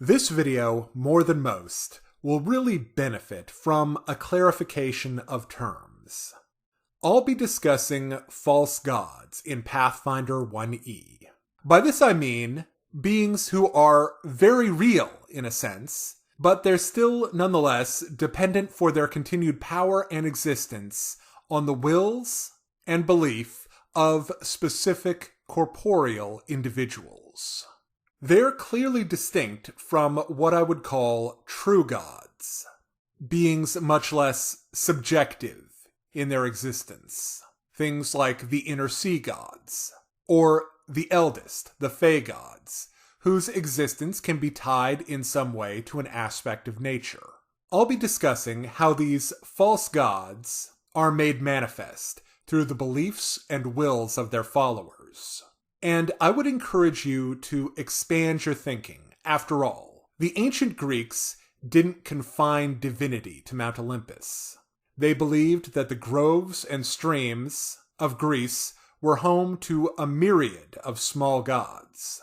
This video, more than most, will really benefit from a clarification of terms. I'll be discussing false gods in Pathfinder 1E. By this I mean beings who are very real in a sense, but they're still nonetheless dependent for their continued power and existence on the wills and belief of specific corporeal individuals. They're clearly distinct from what I would call true gods, beings much less subjective in their existence. Things like the inner sea gods, or the eldest, the Fey gods, whose existence can be tied in some way to an aspect of nature. I'll be discussing how these false gods are made manifest through the beliefs and wills of their followers. And I would encourage you to expand your thinking. After all, the ancient Greeks didn't confine divinity to Mount Olympus. They believed that the groves and streams of Greece were home to a myriad of small gods.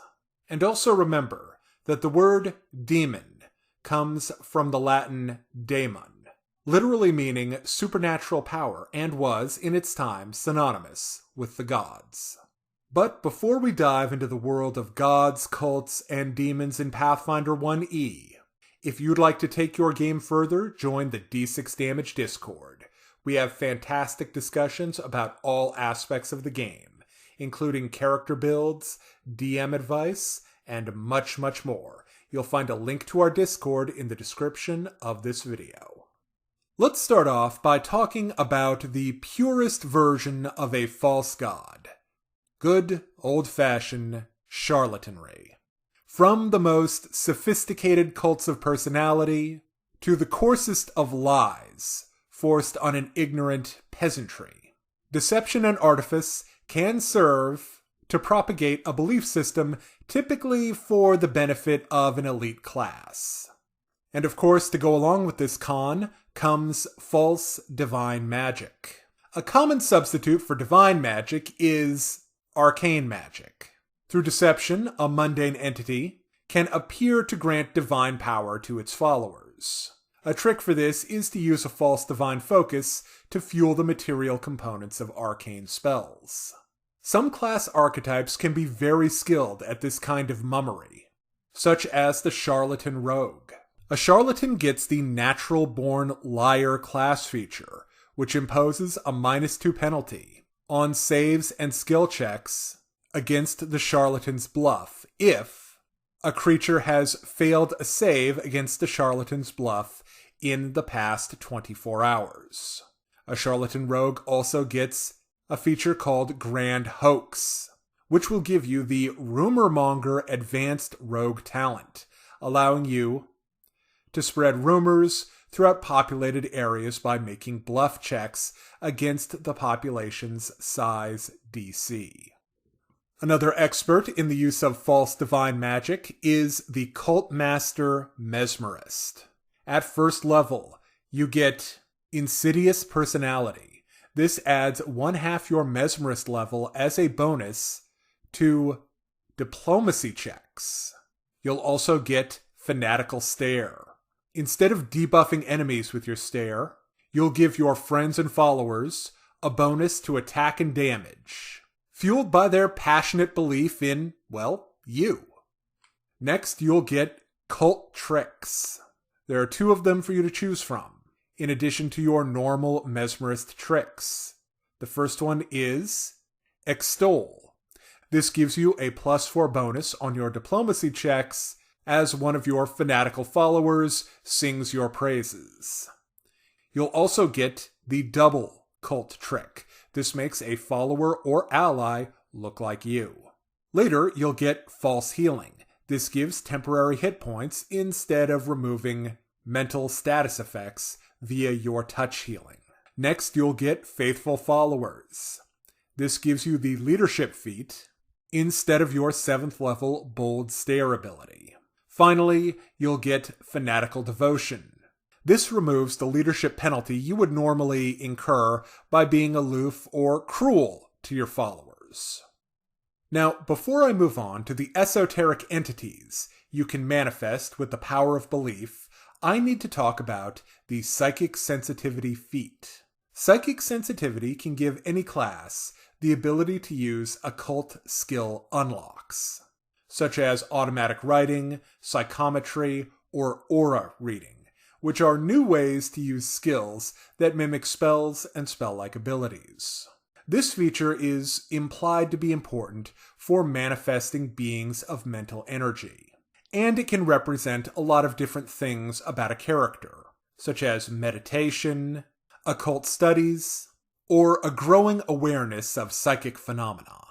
And also remember that the word demon comes from the Latin daemon, literally meaning supernatural power, and was, in its time, synonymous with the gods. But before we dive into the world of gods, cults, and demons in Pathfinder 1E, if you'd like to take your game further, join the D6 Damage Discord. We have fantastic discussions about all aspects of the game, including character builds, DM advice, and much, much more. You'll find a link to our Discord in the description of this video. Let's start off by talking about the purest version of a false god. Good old-fashioned charlatanry. From the most sophisticated cults of personality to the coarsest of lies forced on an ignorant peasantry, deception and artifice can serve to propagate a belief system typically for the benefit of an elite class. And of course, to go along with this con comes false divine magic. A common substitute for divine magic is arcane magic. Through deception, a mundane entity can appear to grant divine power to its followers. A trick for this is to use a false divine focus to fuel the material components of arcane spells. Some class archetypes can be very skilled at this kind of mummery, such as the charlatan rogue. A charlatan gets the natural-born liar class feature, which imposes a -2 penalty on saves and skill checks against the charlatan's bluff if a creature has failed a save against the charlatan's bluff in the past 24 hours. A charlatan rogue also gets a feature called Grand Hoax, which will give you the rumor monger advanced rogue talent, allowing you to spread rumors throughout populated areas by making bluff checks against the population's size DC. Another expert in the use of false divine magic is the cult master mesmerist. At first level, you get insidious personality. This adds 1/2 your mesmerist level as a bonus to diplomacy checks. You'll also get fanatical stare. Instead of debuffing enemies with your stare, you'll give your friends and followers a bonus to attack and damage, fueled by their passionate belief in, well, you. Next, you'll get cult tricks. There are 2 of them for you to choose from, in addition to your normal mesmerist tricks. The first one is extol. This gives you a +4 bonus on your diplomacy checks as one of your fanatical followers sings your praises. You'll also get the double cult trick. This makes a follower or ally look like you. Later, you'll get false healing. This gives temporary hit points instead of removing mental status effects via your touch healing. Next, you'll get faithful followers. This gives you the leadership feat instead of your 7th level bold stare ability. Finally, you'll get fanatical devotion. This removes the leadership penalty you would normally incur by being aloof or cruel to your followers. Now, before I move on to the esoteric entities you can manifest with the power of belief, I need to talk about the psychic sensitivity feat. Psychic sensitivity can give any class the ability to use occult skill unlocks, such as automatic writing, psychometry, or aura reading, which are new ways to use skills that mimic spells and spell-like abilities. This feature is implied to be important for manifesting beings of mental energy, and it can represent a lot of different things about a character, such as meditation, occult studies, or a growing awareness of psychic phenomena.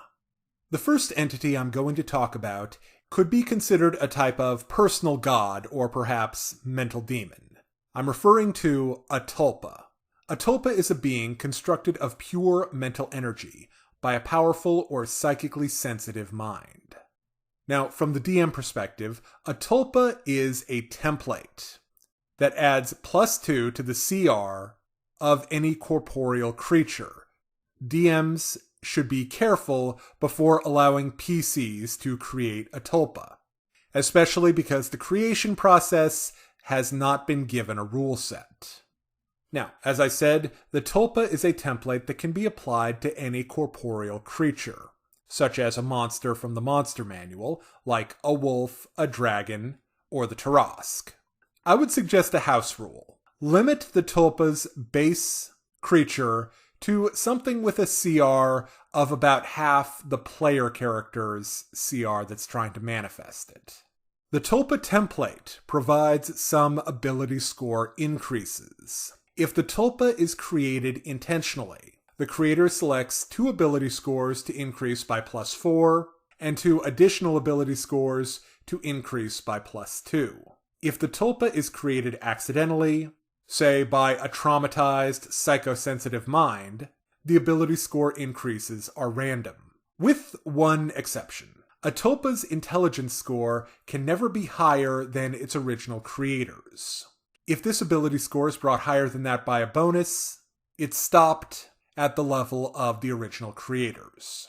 The first entity I'm going to talk about could be considered a type of personal god or perhaps mental demon. I'm referring to a tulpa. A tulpa is a being constructed of pure mental energy by a powerful or psychically sensitive mind. Now, from the DM perspective, a tulpa is a template that adds +2 to the CR of any corporeal creature. DMs should be careful before allowing PCs to create a tulpa, especially because the creation process has not been given a rule set. Now, as I said, the tulpa is a template that can be applied to any corporeal creature, such as a monster from the Monster Manual, like a wolf, a dragon, or the Tarask. I would suggest a house rule. Limit the tulpa's base creature to something with a CR of about half the player character's CR that's trying to manifest it. The tulpa template provides some ability score increases. If the tulpa is created intentionally, the creator selects 2 ability scores to increase by +4, and 2 additional ability scores to increase by +2. If the tulpa is created accidentally, say by a traumatized, psychosensitive mind, the ability score increases are random. With one exception. A tulpa's intelligence score can never be higher than its original creator's. If this ability score is brought higher than that by a bonus, it's stopped at the level of the original creator's.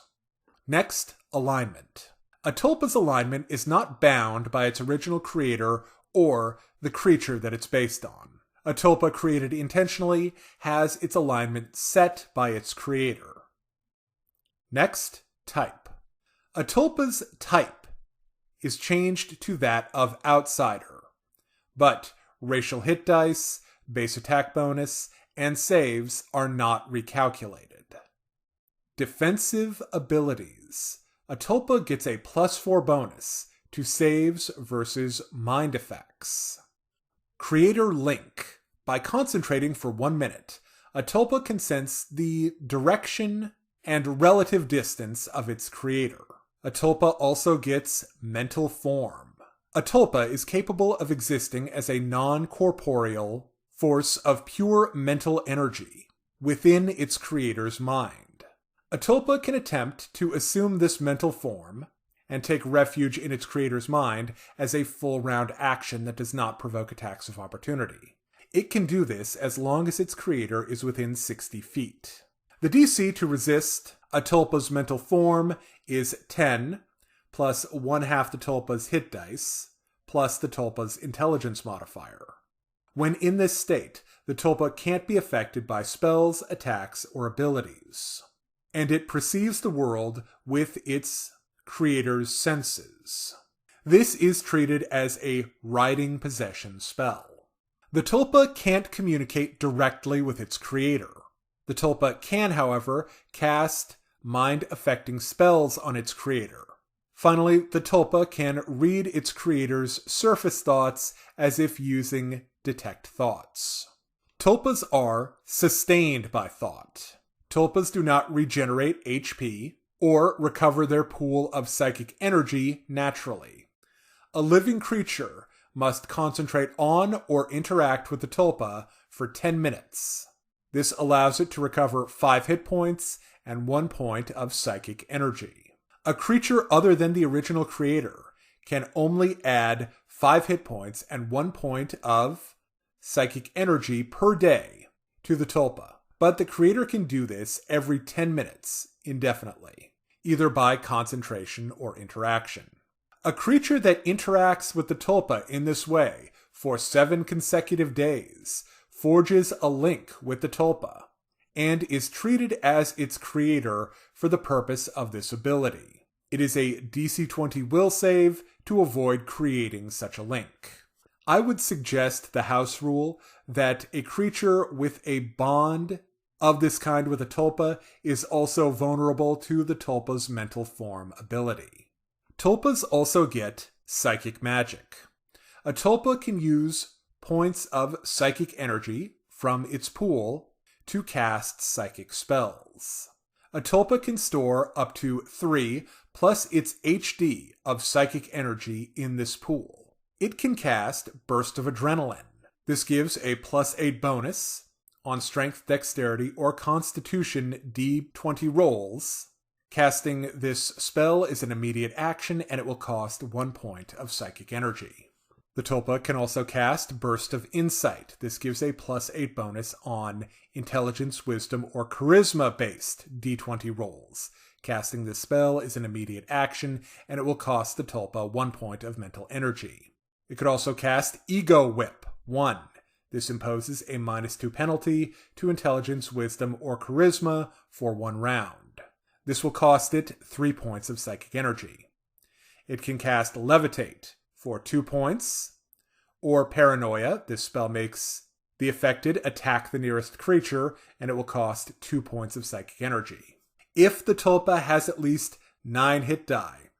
Next, alignment. A tulpa's alignment is not bound by its original creator or the creature that it's based on. A tulpa created intentionally has its alignment set by its creator. Next, type. A tulpa's type is changed to that of outsider, but racial hit dice, base attack bonus, and saves are not recalculated. Defensive abilities. A tulpa gets a +4 bonus to saves versus mind effects. Creator link. By concentrating for 1 minute, a tulpa can sense the direction and relative distance of its creator. A tulpa also gets mental form. A tulpa is capable of existing as a non-corporeal force of pure mental energy within its creator's mind. A tulpa can attempt to assume this mental form and take refuge in its creator's mind as a full round action that does not provoke attacks of opportunity. It can do this as long as its creator is within 60 feet. The DC to resist a tulpa's mental form is 10, plus 1/2 the tulpa's hit dice, plus the tulpa's intelligence modifier. When in this state, the tulpa can't be affected by spells, attacks, or abilities, and it perceives the world with its creator's senses. This is treated as a riding possession spell. The tulpa can't communicate directly with its creator. The tulpa can, however, cast mind-affecting spells on its creator. Finally, the tulpa can read its creator's surface thoughts as if using detect thoughts. Tulpas are sustained by thought. Tulpas do not regenerate HP or recover their pool of psychic energy naturally. A living creature must concentrate on or interact with the tulpa for 10 minutes. This allows it to recover 5 hit points and 1 point of psychic energy. A creature other than the original creator can only add 5 hit points and 1 point of psychic energy per day to the tulpa, but the creator can do this every 10 minutes indefinitely, either by concentration or interaction. A creature that interacts with the tulpa in this way for 7 consecutive days forges a link with the tulpa and is treated as its creator for the purpose of this ability. It is a DC 20 will save to avoid creating such a link. I would suggest the house rule that a creature with a bond of this kind with a tulpa is also vulnerable to the tulpa's mental form ability. Tulpas also get psychic magic. A tulpa can use points of psychic energy from its pool to cast psychic spells. A tulpa can store up to 3 plus its HD of psychic energy in this pool. It can cast Burst of Adrenaline. This gives a +8 bonus on Strength, Dexterity, or Constitution D20 rolls. Casting this spell is an immediate action, and it will cost 1 point of psychic energy. The tulpa can also cast Burst of Insight. This gives a +8 bonus on Intelligence, Wisdom, or Charisma-based D20 rolls. Casting this spell is an immediate action, and it will cost the tulpa 1 point of mental energy. It could also cast Ego Whip 1. This imposes a -2 penalty to Intelligence, Wisdom, or Charisma for 1 round. This will cost it 3 points of psychic energy. It can cast Levitate for 2 points, or Paranoia. This spell makes the affected attack the nearest creature, and it will cost 2 points of psychic energy. If the tulpa has at least 9 hit die,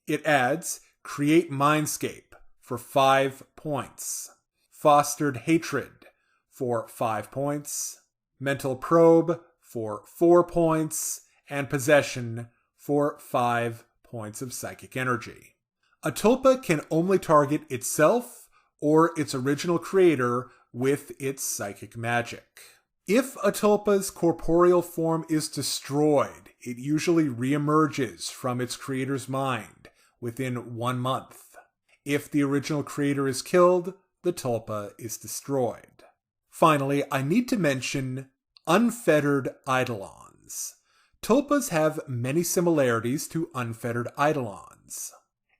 it adds Create Mindscape for 5 points, Fostered Hatred for 5 points, Mental Probe for 4 points, and Possession for 5 points of psychic energy. A tulpa can only target itself or its original creator with its psychic magic. If a tulpa's corporeal form is destroyed, it usually reemerges from its creator's mind within 1 month. If the original creator is killed, the tulpa is destroyed. Finally, I need to mention unfettered eidolons. Tulpas have many similarities to unfettered eidolons,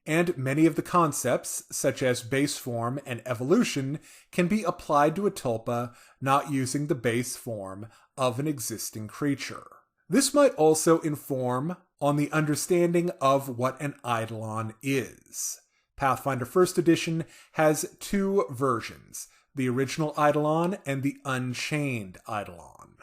and many of the concepts, such as base form and evolution, can be applied to a tulpa not using the base form of an existing creature. This might also inform on the understanding of what an eidolon is. Pathfinder 1st Edition has 2 versions, the original eidolon and the Unchained eidolon.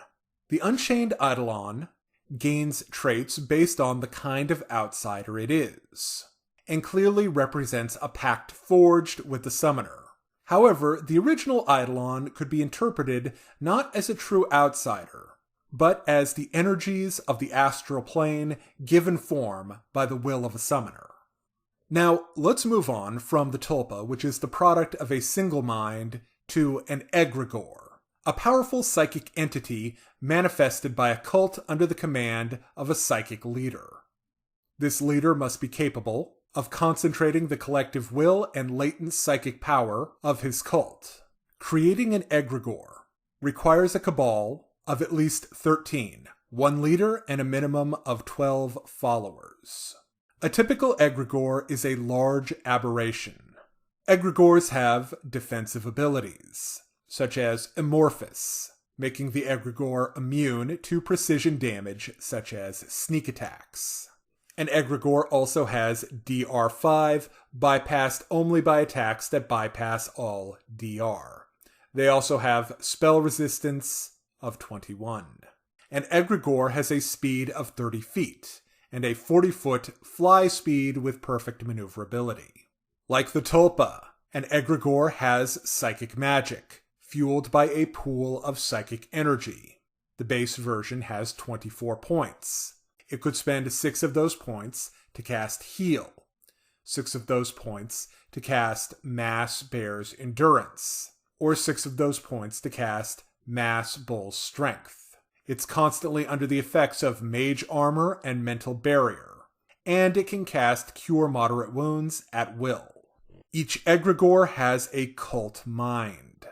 The Unchained eidolon gains traits based on the kind of outsider it is, and clearly represents a pact forged with the summoner. However, the original eidolon could be interpreted not as a true outsider, but as the energies of the astral plane given form by the will of a summoner. Now, let's move on from the tulpa, which is the product of a single mind, to an egregore, a powerful psychic entity manifested by a cult under the command of a psychic leader. This leader must be capable of concentrating the collective will and latent psychic power of his cult. Creating an egregore requires a cabal of at least 13, 1 leader and a minimum of 12 followers. A typical egregore is a large aberration. Egregores have defensive abilities, such as Amorphous, making the egregore immune to precision damage such as sneak attacks. An egregore also has DR5, bypassed only by attacks that bypass all DR. They also have spell resistance of 21. An egregore has a speed of 30 feet, and a 40-foot fly speed with perfect maneuverability. Like the tulpa, an egregore has psychic magic, fueled by a pool of psychic energy. The base version has 24 points. It could spend 6 of those points to cast Heal, 6 of those points to cast Mass Bear's Endurance, or 6 of those points to cast Mass Bull's Strength. It's constantly under the effects of Mage Armor and Mental Barrier, and it can cast Cure Moderate Wounds at will. Each egregore has a cult mind.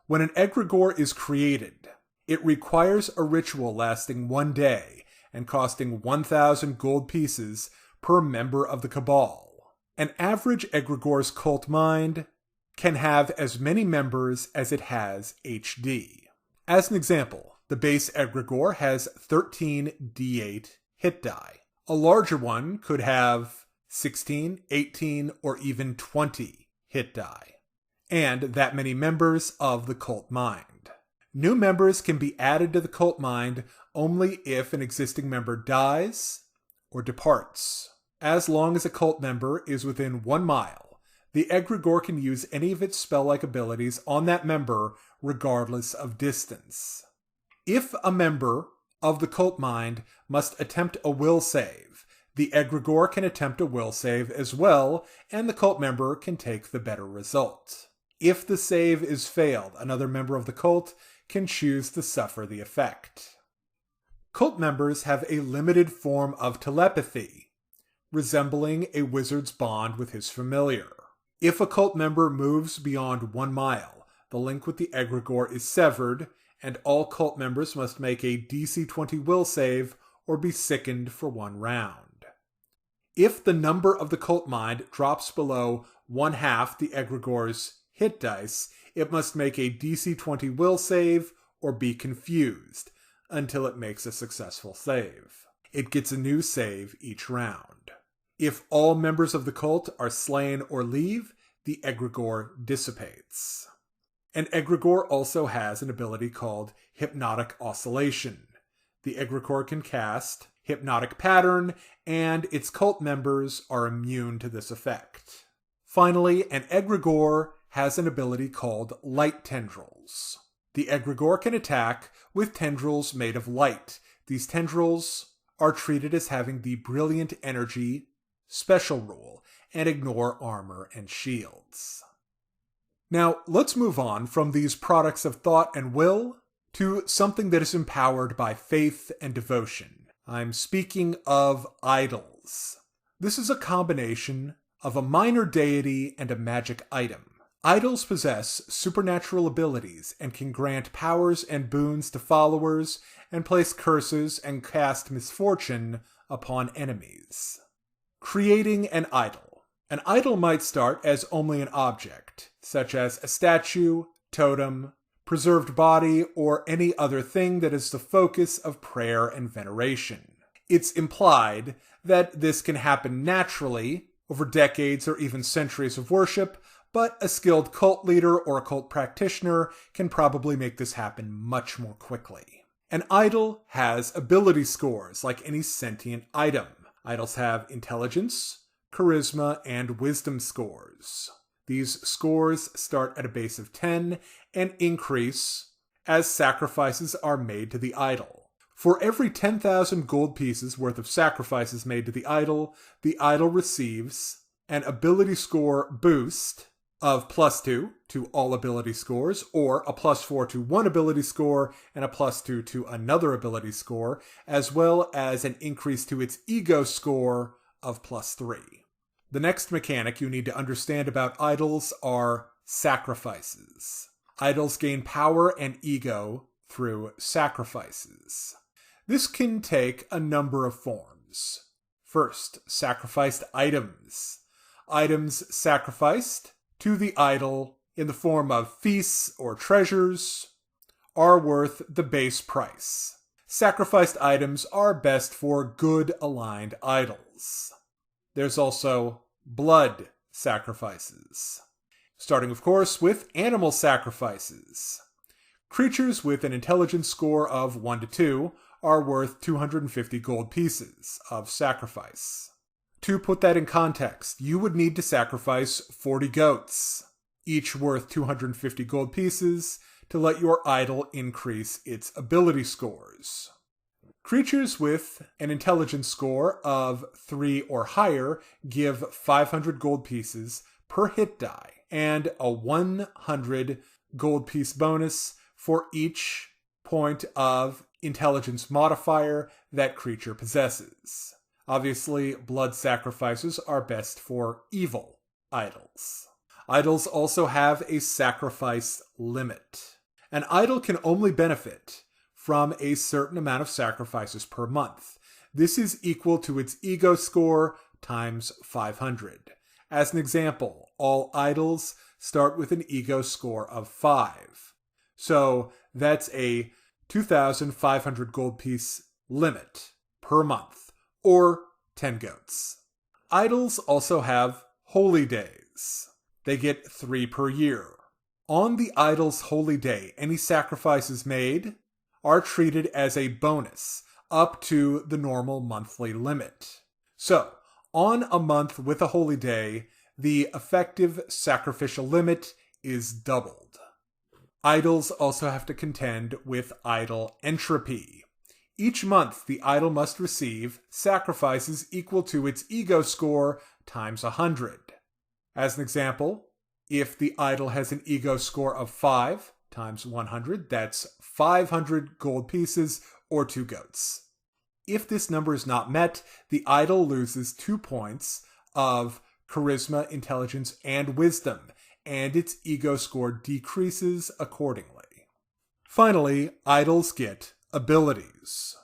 When an egregore is created, it requires a ritual lasting 1 day and costing 1,000 gold pieces per member of the cabal. An average Egregore's cult mind can have as many members as it has HD. As an example, the base Egregore has 13 D8 hit die. A larger one could have 16, 18, or even 20 hit die, and that many members of the cult mind. New members can be added to the cult mind only if an existing member dies or departs. As long as a cult member is within 1 mile, the Egregore can use any of its spell-like abilities on that member regardless of distance. If a member of the cult mind must attempt a will save, the Egregore can attempt a will save as well, and the cult member can take the better result. If the save is failed, another member of the cult can choose to suffer the effect. Cult members have a limited form of telepathy, resembling a wizard's bond with his familiar. If a cult member moves beyond 1 mile, the link with the Egregore is severed, and all cult members must make a DC 20 will save or be sickened for 1 round. If the number of the cult mind drops below 1/2 the Egregore's hit dice, it must make a DC 20 will save or be confused until it makes a successful save. It gets a new save each round. If all members of the cult are slain or leave, the Egregore dissipates. An Egregore also has an ability called Hypnotic Oscillation. The Egregore can cast Hypnotic Pattern, and its cult members are immune to this effect. Finally, an Egregore has an ability called Light Tendrils. The Egregore can attack with tendrils made of light. These tendrils are treated as having the Brilliant Energy special rule and ignore armor and shields. Now, let's move on from these products of thought and will to something that is empowered by faith and devotion. I'm speaking of idols. This is a combination of a minor deity and a magic item. Idols possess supernatural abilities and can grant powers and boons to followers and place curses and cast misfortune upon enemies. Creating an idol. An idol might start as only an object, such as a statue, totem, preserved body, or any other thing that is the focus of prayer and veneration. It's implied that this can happen naturally over decades or even centuries of worship, but a skilled cult leader or a cult practitioner can probably make this happen much more quickly. An idol has ability scores like any sentient item. Idols have intelligence, charisma, and wisdom scores. These scores start at a base of 10 and increase as sacrifices are made to the idol. For every 10,000 gold pieces worth of sacrifices made to the idol receives an ability score boost of +2 to all ability scores, or a +4 to one ability score and a +2 to another ability score, as well as an increase to its ego score of +3. The next mechanic you need to understand about idols are sacrifices. Idols gain power and ego through sacrifices. This can take a number of forms. First, sacrificed items. Items sacrificed to the idol in the form of feasts or treasures are worth the base price. Sacrificed items are best for good aligned idols. There's also blood sacrifices, starting of course with animal sacrifices. Creatures with an intelligence score of 1 to 2 are worth 250 gold pieces of sacrifice. To put that in context, you would need to sacrifice 40 goats, each worth 250 gold pieces, to let your idol increase its ability scores. Creatures with an intelligence score of 3 or higher give 500 gold pieces per hit die, and a 100 gold piece bonus for each point of intelligence modifier that creature possesses. Obviously, blood sacrifices are best for evil idols. Idols also have a sacrifice limit. An idol can only benefit from a certain amount of sacrifices per month. This is equal to its ego score times 500. As an example, all idols start with an ego score of 5. So that's a 2,500 gold piece limit per month, or 10 goats. Idols also have holy days. They get 3 per year. On the idol's holy day, any sacrifices made are treated as a bonus up to the normal monthly limit. So, on a month with a holy day, the effective sacrificial limit is doubled. Idols also have to contend with idol entropy. Each month, the idol must receive sacrifices equal to its ego score times 100. As an example, if the idol has an ego score of 5 times 100, that's 500 gold pieces or 2 goats. If this number is not met, the idol loses 2 points of charisma, intelligence, and wisdom, and its ego score decreases accordingly. Finally, idols get abilities.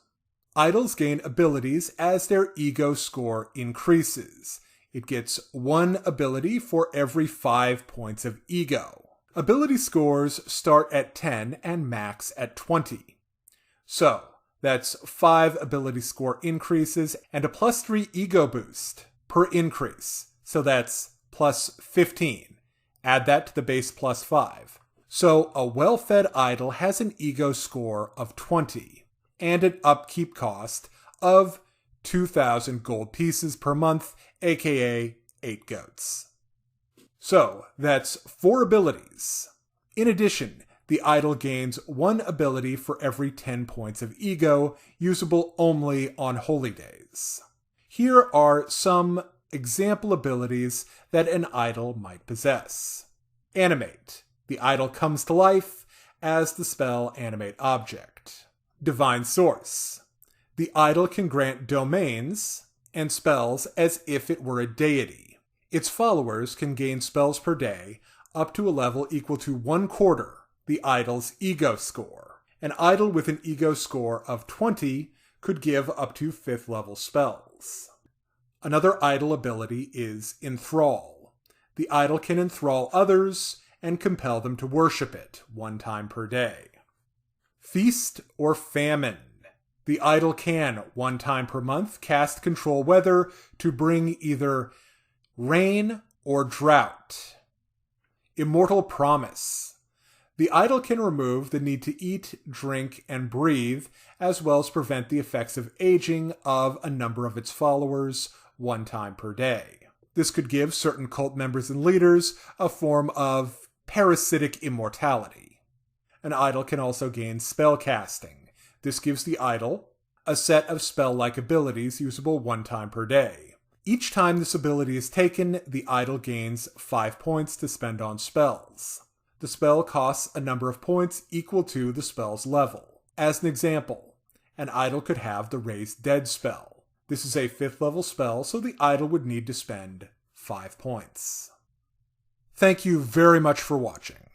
Idols gain abilities as their ego score increases. It gets 1 ability for every 5 points of ego. Ability scores start at 10 and max at 20. So, that's 5 ability score increases and a +3 ego boost per increase. So that's plus 15. Add that to the base plus 5. So a well-fed idol has an ego score of 20 and an upkeep cost of 2,000 gold pieces per month, aka 8 goats. So that's 4 abilities. In addition, the idol gains 1 ability for every 10 points of ego, usable only on holy days. Here are some example abilities that an idol might possess. Animate. The idol comes to life as the spell animate object. Divine Source. The idol can grant domains and spells as if it were a deity. Its followers can gain spells per day up to a level equal to 1/4 the idol's ego score. An idol with an ego score of 20 could give up to 5th level spells. Another idol ability is Enthrall. The idol can enthrall others and compel them to worship it 1 time per day. Feast or Famine. The idol can, 1 time per month, cast control weather to bring either rain or drought. Immortal Promise. The idol can remove the need to eat, drink, and breathe, as well as prevent the effects of aging of a number of its followers 1 time per day. This could give certain cult members and leaders a form of parasitic immortality. An idol can also gain spell casting. This gives the idol a set of spell-like abilities usable 1 time per day. Each time this ability is taken, the idol gains 5 points to spend on spells. The spell costs a number of points equal to the spell's level. As an example, an idol could have the Raise Dead spell. This is a 5th level spell, so the idol would need to spend 5 points. Thank you very much for watching.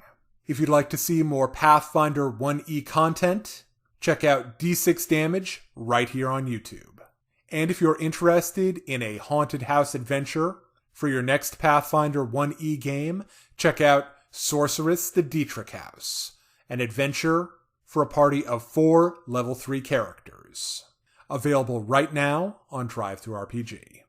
If you'd like to see more Pathfinder 1E content, check out D6 Damage right here on YouTube. And if you're interested in a haunted house adventure for your next Pathfinder 1E game, check out Sorceress the Dietrich House, an adventure for a party of 4 level 3 characters. Available right now on DriveThruRPG.